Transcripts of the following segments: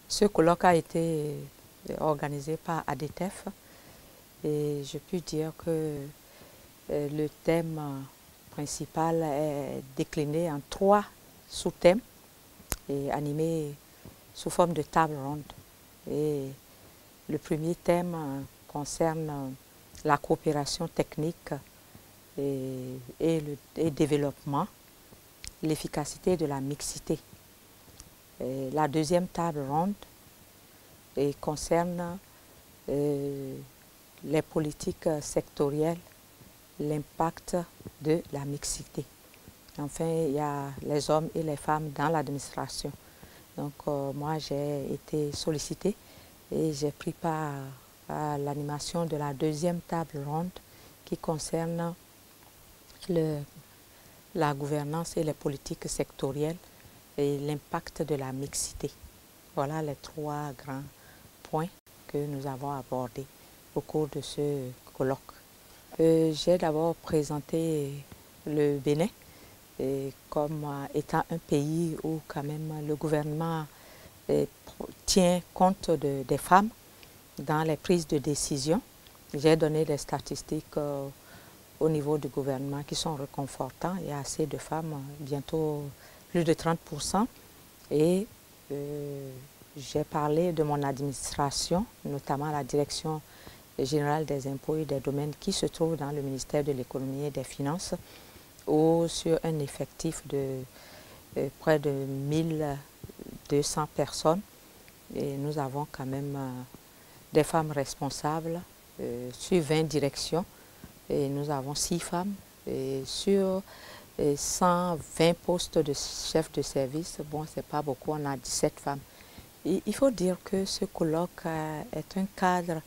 Ce colloque a été organisé par ADTEF et je peux dire que le thème principal est décliné en 3 sous-thèmes et animé sous forme de table ronde. Et le premier thème concerne la coopération technique et le développement, l'efficacité de la mixité. Et la deuxième table ronde concerne les politiques sectorielles, l'impact de la mixité. Enfin, il y a les hommes et les femmes dans l'administration. Donc, moi, j'ai été sollicitée et j'ai pris part à l'animation de la deuxième table ronde qui concerne la gouvernance et les politiques sectorielles et l'impact de la mixité. Voilà les 3 grands points que nous avons abordés au cours de ce colloque. J'ai d'abord présenté le Bénin comme étant un pays où quand même le gouvernement tient compte des femmes dans les prises de décision. J'ai donné des statistiques au niveau du gouvernement qui sont réconfortants. Il y a assez de femmes, bientôt plus de 30%. Et j'ai parlé de mon administration, notamment la direction générale des impôts et des domaines qui se trouve dans le ministère de l'économie et des finances, où sur un effectif de près de 1200 personnes, et nous avons quand même des femmes responsables sur 20 directions, et nous avons 6 femmes, et sur 120 postes de chefs de service, bon, c'est pas beaucoup, on a 17 femmes. Et il faut dire que ce colloque est un cadre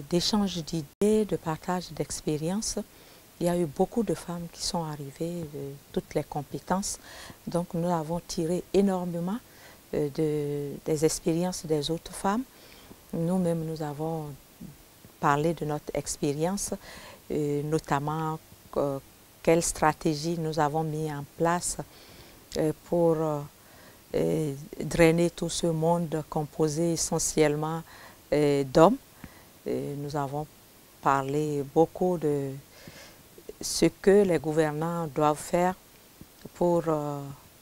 d'échange d'idées, de partage d'expériences. Il y a eu beaucoup de femmes qui sont arrivées, de toutes les compétences. Donc nous avons tiré énormément des expériences des autres femmes. Nous-mêmes, nous avons parlé de notre expérience, notamment quelle stratégie nous avons mis en place pour drainer tout ce monde composé essentiellement d'hommes. Nous avons parlé beaucoup de ce que les gouvernants doivent faire pour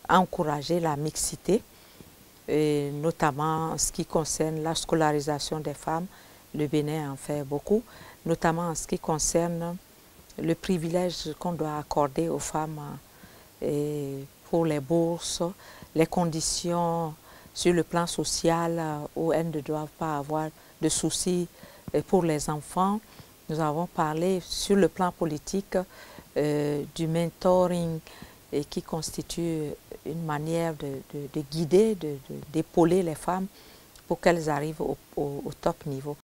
encourager la mixité, et notamment en ce qui concerne la scolarisation des femmes. Le Bénin en fait beaucoup, notamment en ce qui concerne le privilège qu'on doit accorder aux femmes pour les bourses, les conditions sur le plan social où elles ne doivent pas avoir de soucis pour les enfants. Nous avons parlé sur le plan politique du mentoring qui constitue une manière de guider, d'épauler les femmes pour qu'elles arrivent au top niveau.